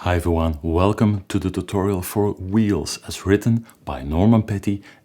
Hi everyone, welcome to the tutorial for Wheels as written by Neumann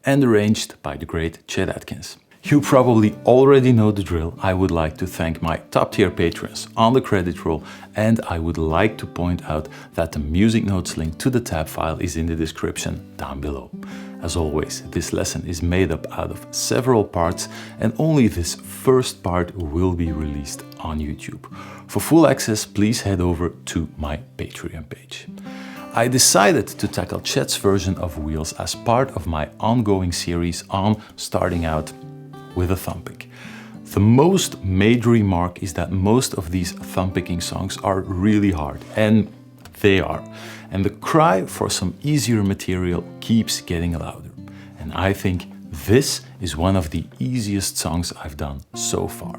and arranged by the great Chet Atkins. You probably already know the drill. I would like to thank my top tier patrons on the credit roll, and I would like to point out that the music notes link to the tab file is in the description down below. As always, this lesson is made up out of several parts and only this first part will be released on YouTube. For full access, please head over to my Patreon page. I decided to tackle Chet's version of Wheels as part of my ongoing series on starting out with a thumb pick. The most major remark is that most of these thumb picking songs are really hard, and they are. And the cry for some easier material keeps getting louder. And I think this is one of the easiest songs I've done so far.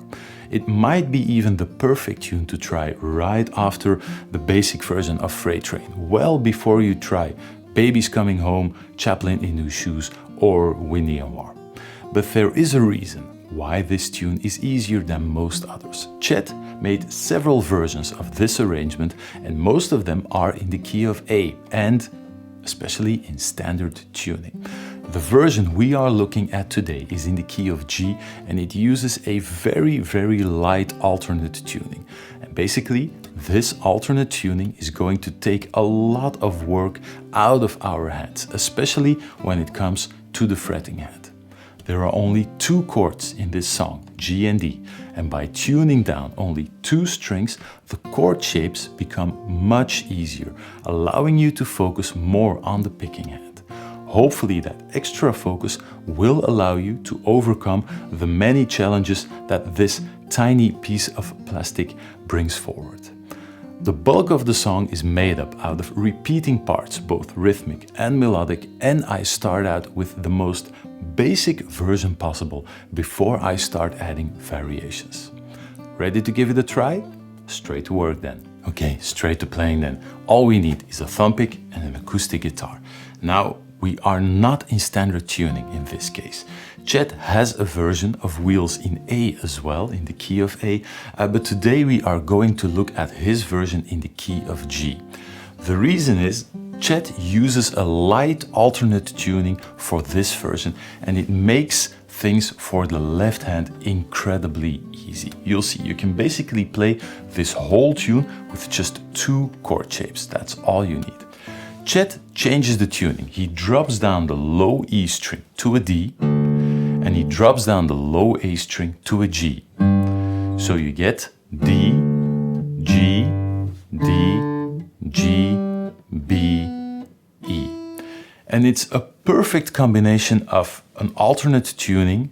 It might be even the perfect tune to try right after the basic version of Freight Train, well before you try Baby's Coming Home, Chaplin in New Shoes, or Windy and Warm. But there is a reason why this tune is easier than most others. Chet made several versions of this arrangement, and most of them are in the key of A, and especially in standard tuning. The version we are looking at today is in the key of G, and it uses a very light alternate tuning. And basically, this alternate tuning is going to take a lot of work out of our hands, especially when it comes to the fretting hand. There are only two chords in this song, G and D, and by tuning down only two strings, the chord shapes become much easier, allowing you to focus more on the picking hand. Hopefully that extra focus will allow you to overcome the many challenges that this tiny piece of plastic brings forward. The bulk of the song is made up out of repeating parts, both rhythmic and melodic, and I start out with the most basic version possible before I start adding variations. Ready to give it a try? Straight to work then. Okay, straight to playing then. All we need is a thumb pick and an acoustic guitar. Now, we are not in standard tuning in this case. Chet has a version of Wheels in A as well, in the key of A, but today we are going to look at his version in the key of G. The reason is Chet uses a light alternate tuning for this version, and it makes things for the left hand incredibly easy. You'll see, you can basically play this whole tune with just two chord shapes. That's all you need. Chet changes the tuning. He drops down the low E string to a D, and he drops down the low A string to a G. So you get D, G, D, G, B, E. And it's a perfect combination of an alternate tuning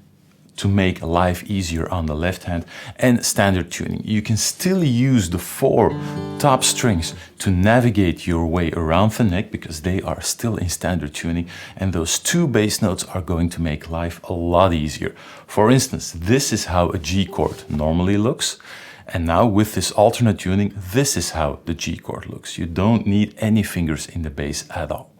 to make life easier on the left hand and standard tuning. You can still use the four top strings to navigate your way around the neck because they are still in standard tuning, and those two bass notes are going to make life a lot easier. For instance, this is how a G chord normally looks, and now with this alternate tuning, this is how the G chord looks. You don't need any fingers in the bass at all.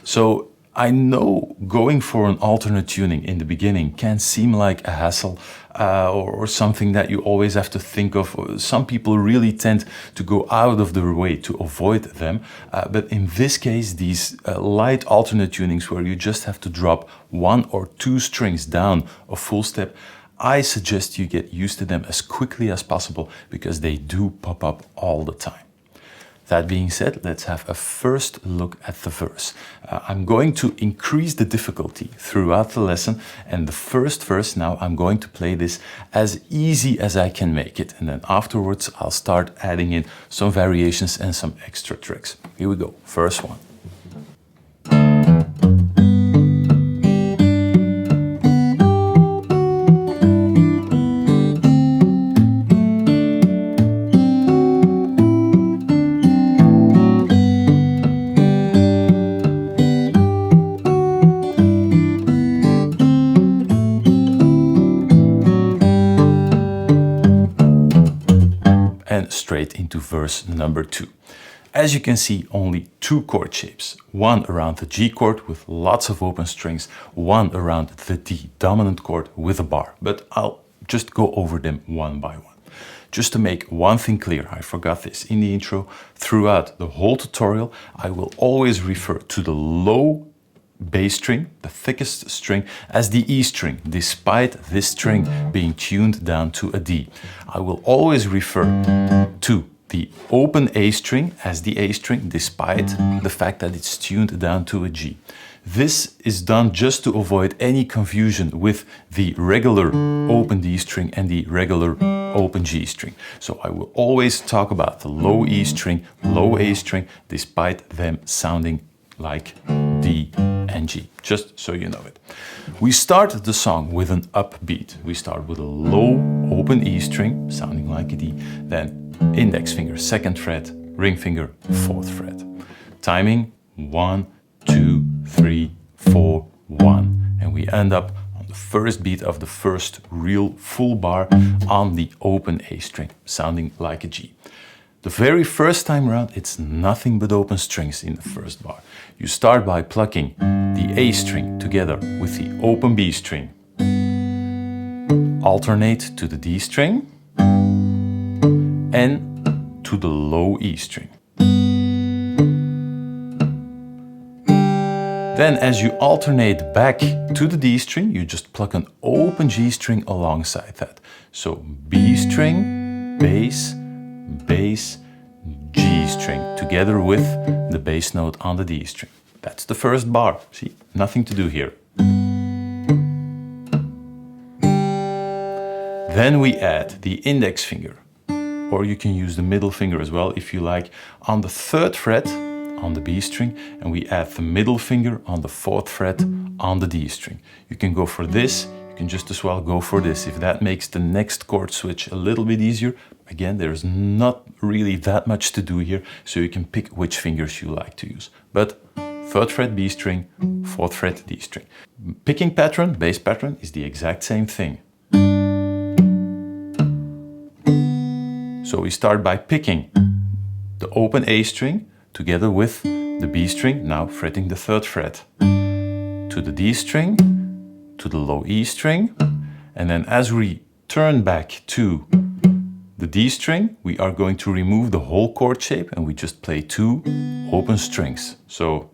So I know going for an alternate tuning in the beginning can seem like a hassle or something that you always have to think of. Some people really tend to go out of their way to avoid them. But in this case, these light alternate tunings where you just have to drop one or two strings down a full step, I suggest you get used to them as quickly as possible because they do pop up all the time. That being said, let's have a first look at the verse. I'm going to increase the difficulty throughout the lesson, and the first verse now I'm going to play this as easy as I can make it, and then afterwards I'll start adding in some variations and some extra tricks. Here we go, verse 1. And straight into verse number 2. As you can see, only two chord shapes. One around the G chord with lots of open strings, one around the D dominant chord with a bar. But I'll just go over them one by one. Just to make one thing clear, I forgot this in the intro, throughout the whole tutorial, I will always refer to the low bass string, the thickest string, as the E string, despite this string being tuned down to a D. I will always refer to the open A string as the A string, despite the fact that it's tuned down to a G. This is done just to avoid any confusion with the regular open D string and the regular open G string. So I will always talk about the low E string, low A string, despite them sounding like D and G, just so you know it. We start the song with an upbeat. We start with a low open E string, sounding like a D, then index finger, 2nd fret, ring finger, 4th fret. Timing, 1, 2, 3, 4, 1. And we end up on the first beat of the first real full bar on the open A string, sounding like a G. The very first time around, it's nothing but open strings in the first bar. You start by plucking the A string together with the open B string. Alternate to the D string and to the low E string. Then as you alternate back to the D string, you just pluck an open G string alongside that. So B string, bass, bass, G string, together with the bass note on the D string. That's the first bar. See, nothing to do here. Then we add the index finger, or you can use the middle finger as well if you like, on the 3rd fret on the B string, and we add the middle finger on the 4th fret on the D string. You can go for this, you can just as well go for this if that makes the next chord switch a little bit easier. Again, there's not really that much to do here, so you can pick which fingers you like to use. But 3rd fret B string, 4th fret D string. Picking pattern, bass pattern, is the exact same thing. So we start by picking the open A string together with the B string, now fretting the 3rd fret, to the D string, to the low E string, and then as we turn back to the D string, we are going to remove the whole chord shape and we just play 2 open strings. So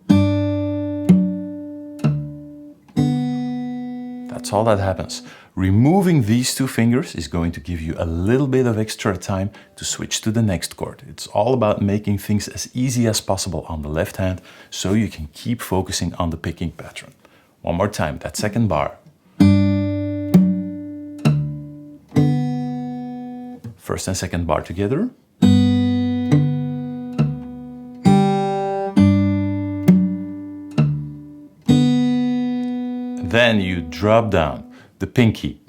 that's all that happens. Removing these 2 fingers is going to give you a little bit of extra time to switch to the next chord. It's all about making things as easy as possible on the left hand so you can keep focusing on the picking pattern. One more time, that 2nd bar. 1st and 2nd bar together. Then you drop down the pinky,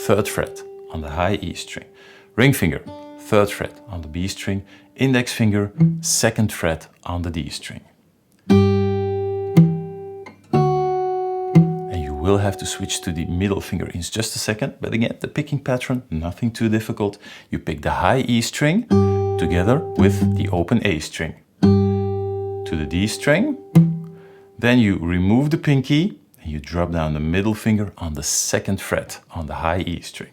3rd fret on the high E string, ring finger, 3rd fret on the B string, index finger, 2nd fret on the D string. And you will have to switch to the middle finger in just a second, but again, the picking pattern, nothing too difficult. You pick the high E string together with the open A string to the D string, then you remove the pinky, you drop down the middle finger on the 2nd fret on the high E string.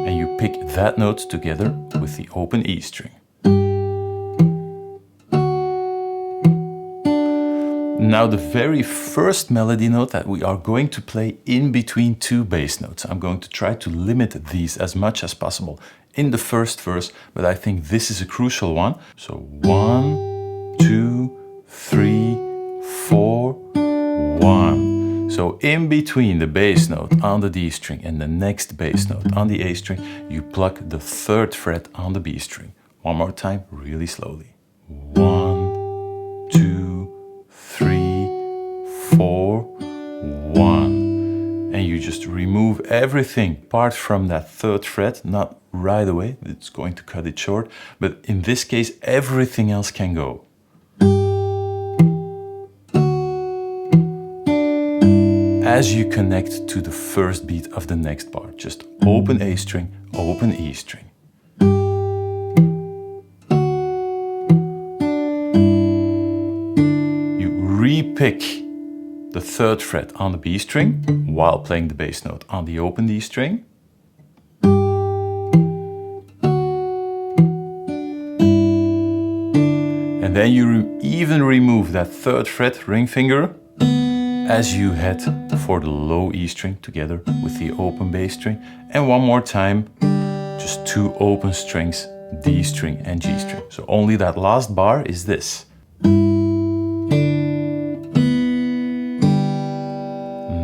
And you pick that note together with the open E string. Now the very first melody note that we are going to play in between 2 bass notes. I'm going to try to limit these as much as possible in the first verse, but I think this is a crucial one. So 1, 2, 3, 4, 1. So in between the bass note on the D string and the next bass note on the A string, you pluck the 3rd fret on the B string. One more time, really slowly. 1, 2, 3, 4, 1. And you just remove everything apart from that 3rd fret, not right away, it's going to cut it short, but in this case, everything else can go. As you connect to the first beat of the next bar, just open A string, open E string. You re-pick the 3rd fret on the B string while playing the bass note on the open D string. And And then you even remove that third fret ring finger as you head for the low E string together with the open bass string. And one more time, just two open strings, D string and G string. So only that last bar is this.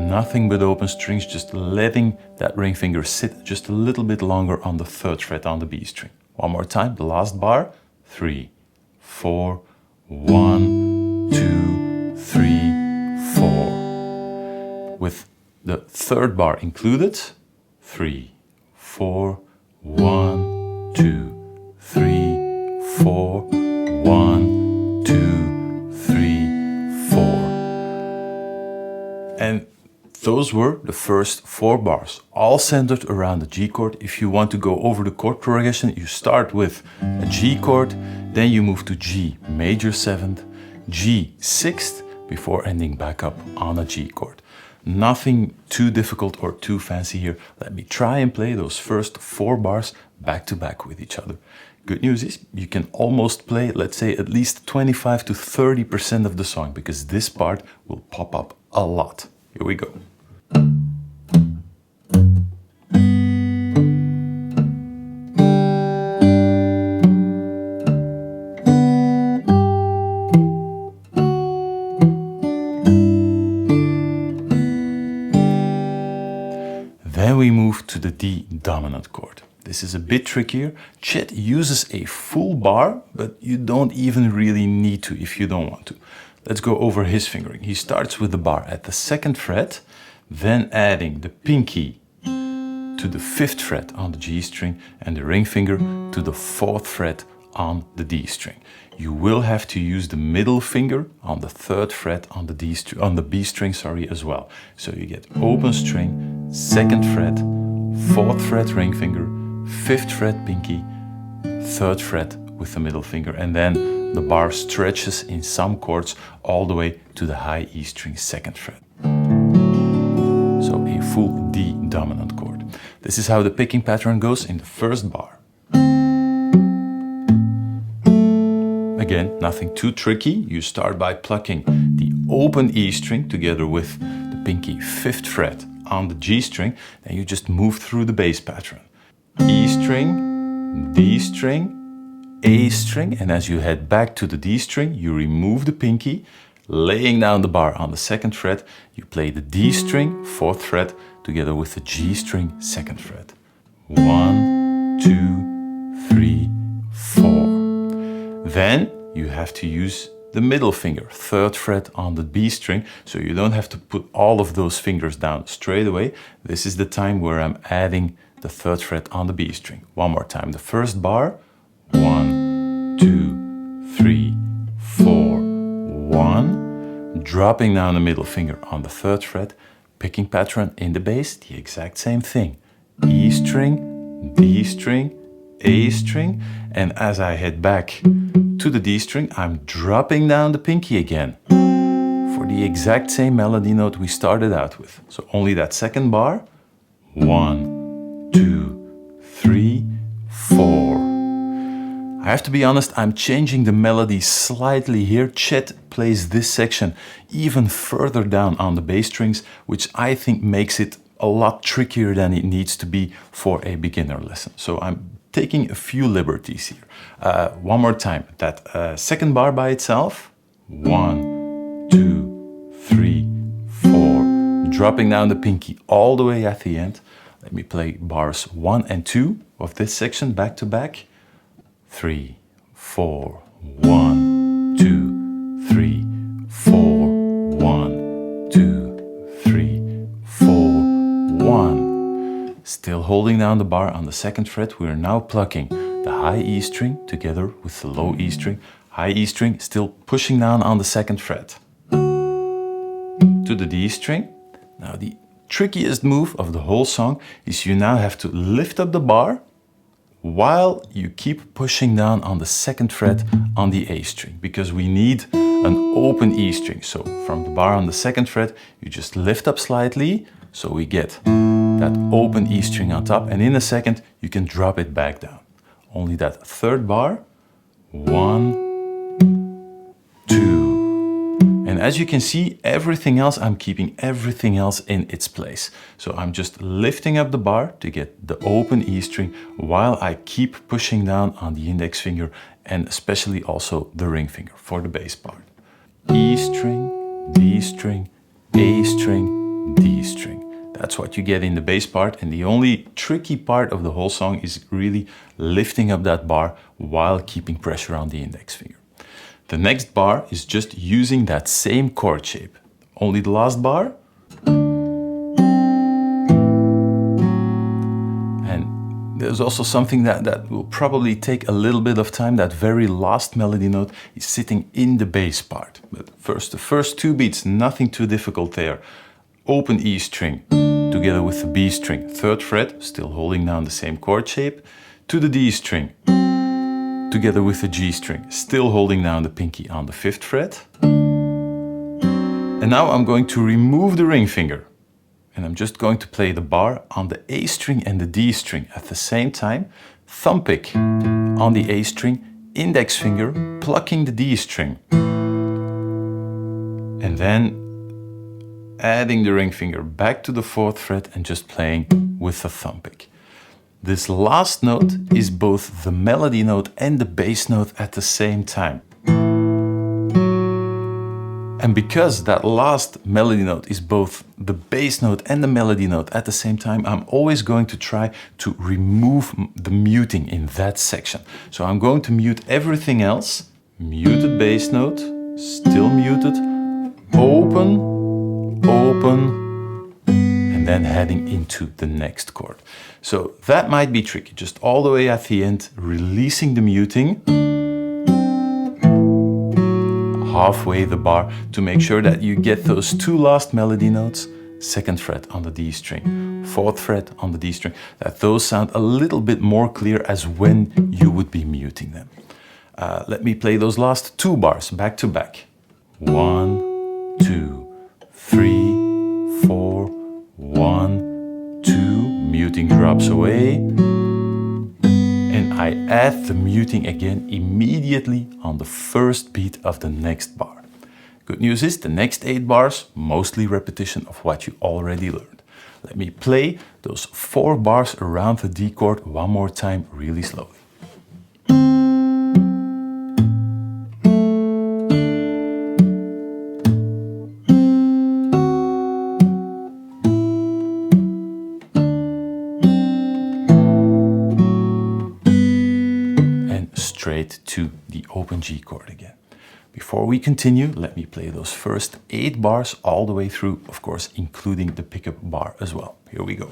Nothing but open strings, just letting that ring finger sit just a little bit longer on the third fret on the B string. One more time, the last bar, 3, 4, 1, 2, 3, 4. With the third bar included, 3, 4, 1, 2, 3, 4, 1, 2, 3, 4. And those were the first 4 bars, all centered around the G chord. If you want to go over the chord progression, you start with a G chord, then you move to G major 7th, G 6th, before ending back up on a G chord. Nothing too difficult or too fancy here. Let me try and play those first 4 bars back to back with each other. Good news is you can almost play, let's say, at least 25 to 30% of the song, because this part will pop up a lot. Here we go. Then we move to the D dominant chord. This is a bit trickier. Chet uses a full bar, but you don't even really need to if you don't want to. Let's go over his fingering. He starts with the bar at the 2nd fret, then adding the pinky to the 5th fret on the G string and the ring finger to the 4th fret on the D string. You will have to use the middle finger on the 3rd fret on the B string, as well. So you get open string, 2nd fret, 4th fret ring finger, 5th fret pinky, 3rd fret with the middle finger, and then the bar stretches in some chords all the way to the high E string 2nd fret. So a full D dominant chord. This is how the picking pattern goes in the first bar. Again, nothing too tricky. You start by plucking the open E string together with the pinky 5th fret on the G string, then you just move through the bass pattern. E string, D string, A string, and as you head back to the D string, you remove the pinky, laying down the bar on the 2nd fret, you play the D string, 4th fret, together with the G string, 2nd fret. 1, 2, 3, 4. Then you have to use the middle finger, 3rd fret on the B string, so you don't have to put all of those fingers down straight away. This is the time where I'm adding the 3rd fret on the B string. One more time, the first bar, 1, 2, 3, 4, 1. Dropping down the middle finger on the 3rd fret, picking pattern in the bass, the exact same thing. E string, D string, A string, and as I head back to the D string, I'm dropping down the pinky again for the exact same melody note we started out with. So only that 2nd bar, 1, 2, 3, 4. I have to be honest, I'm changing the melody slightly here. Chet plays this section even further down on the bass strings, which I think makes it a lot trickier than it needs to be for a beginner lesson. So I'm taking a few liberties here. One more time, that 2nd bar by itself, 1, 2, 3, 4, dropping down the pinky all the way at the end. Let me play bars 1 and 2 of this section back to back. 3, 4, 1, 2, 3, 4, 1, 2, 3, 4, 1. Still holding down the bar on the 2nd fret, we are now plucking the high E string together with the low E string. High E string still pushing down on the 2nd fret. To the D string. Now the trickiest move of the whole song is you now have to lift up the bar while you keep pushing down on the 2nd fret on the A string, because we need an open E string. So from the bar on the 2nd fret, you just lift up slightly, so we get that open E string on top, and in a second you can drop it back down. Only that 3rd bar, 1, as you can see, everything else, I'm keeping everything else in its place. So I'm just lifting up the bar to get the open E string while I keep pushing down on the index finger and especially also the ring finger for the bass part. E string, D string, A string, D string. That's what you get in the bass part, and the only tricky part of the whole song is really lifting up that bar while keeping pressure on the index finger. The next bar is just using that same chord shape. Only the last bar. And there's also something that will probably take a little bit of time. That very last melody note is sitting in the bass part. But first, the first two beats, nothing too difficult there. Open E string together with the B string, 3rd fret, still holding down the same chord shape, to the D string, together with the G string, still holding down the pinky on the 5th fret. And now I'm going to remove the ring finger, and I'm just going to play the bar on the A string and the D string at the same time, thumb pick on the A string, index finger plucking the D string, and then adding the ring finger back to the 4th fret and just playing with the thumb pick. This last note is both the melody note and the bass note at the same time. And because that last melody note is both the bass note and the melody note at the same time, I'm always going to try to remove the muting in that section. So I'm going to mute everything else. Muted bass note, still muted, open, open, and then heading into the next chord. So that might be tricky, just all the way at the end, releasing the muting, halfway the bar to make sure that you get those two last melody notes, 2nd fret on the D string, 4th fret on the D string, that those sound a little bit more clear as when you would be muting them. Let me play those last two bars back to back. 1, 2, 3, 4, 1, 2, muting drops away, and I add the muting again immediately on the first beat of the next bar. Good news is the next 8 bars, mostly repetition of what you already learned. Let me play those 4 bars around the D chord one more time really slowly. Straight to the open G chord again. Before we continue, let me play those first 8 bars all the way through, of course, including the pickup bar as well. Here we go.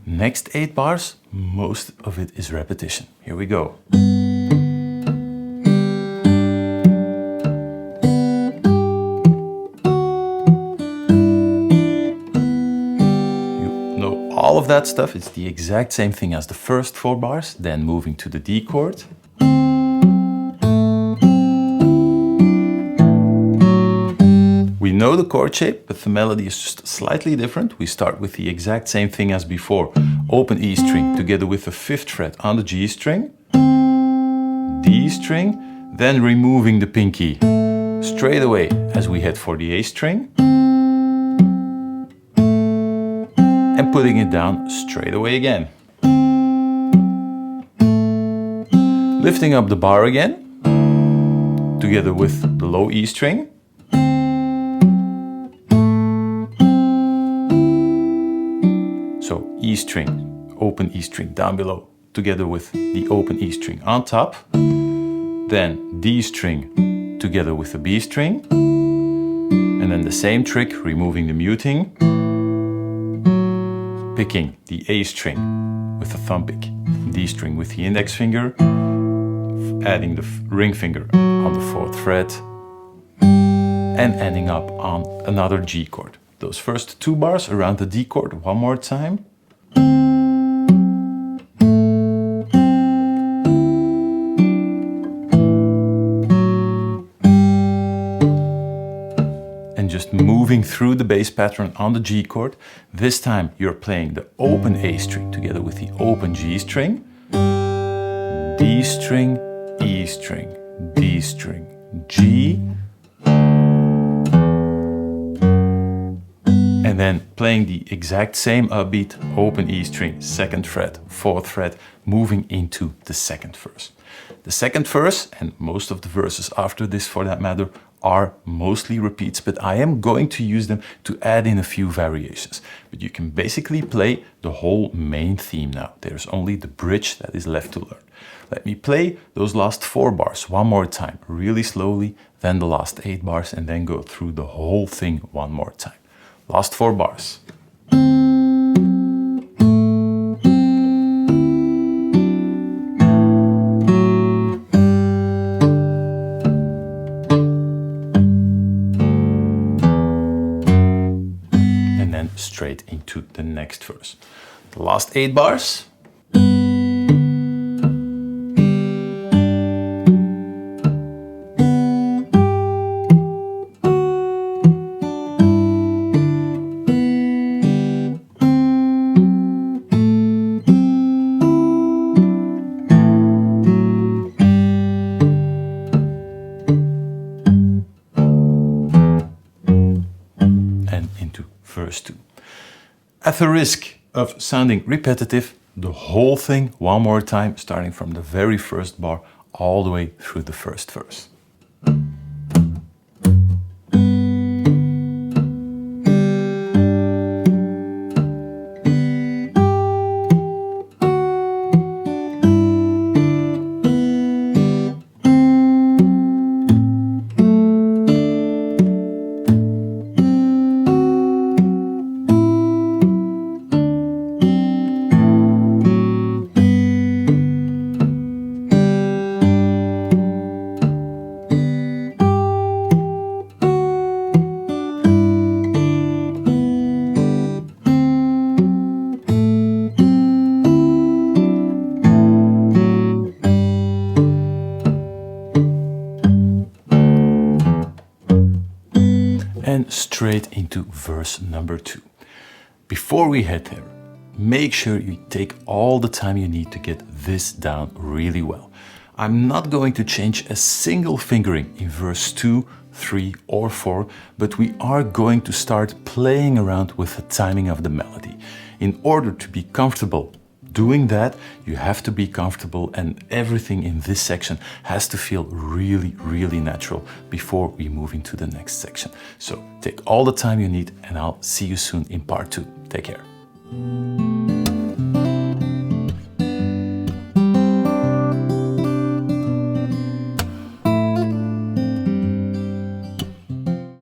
Next 8 bars, most of it is repetition. Here we go. You know all of that stuff. It's the exact same thing as the first 4 bars, then moving to the D chord. We know the chord shape, but the melody is just slightly different. We start with the exact same thing as before. Open E string together with the 5th fret on the G string, D string, then removing the pinky straight away as we head for the A string, and putting it down straight away again. Lifting up the bar again, together with the low E string, E string, open E string down below, together with the open E string on top, then D string together with the B string, and then the same trick, removing the muting, picking the A string with the thumb pick, D string with the index finger, adding the ring finger on the 4th fret, and ending up on another G chord. Those first 2 bars around the D chord, one more time. And just moving through the bass pattern on the G chord. This time you're playing the open A string together with the open G string. D string, E string, D string, G. And then playing the exact same upbeat, open E string, 2nd fret, 4th fret, moving into the 2nd verse. The 2nd verse, and most of the verses after this for that matter, are mostly repeats, but I am going to use them to add in a few variations. But you can basically play the whole main theme now. There's only the bridge that is left to learn. Let me play those last 4 bars one more time, really slowly, then the last 8 bars, and then go through the whole thing one more time. Last 4 bars. And then straight into the next verse. The last 8 bars. Verse 2. At the risk of sounding repetitive, the whole thing one more time, starting from the very first bar all the way through the first verse. And straight into verse number 2. Before we head there, make sure you take all the time you need to get this down really well. I'm not going to change a single fingering in verse 2, 3 or 4, but we are going to start playing around with the timing of the melody. In order to be comfortable doing that, you have to be comfortable, and everything in this section has to feel really, really natural before we move into the next section. So take all the time you need, and I'll see you soon in part 2. Take care.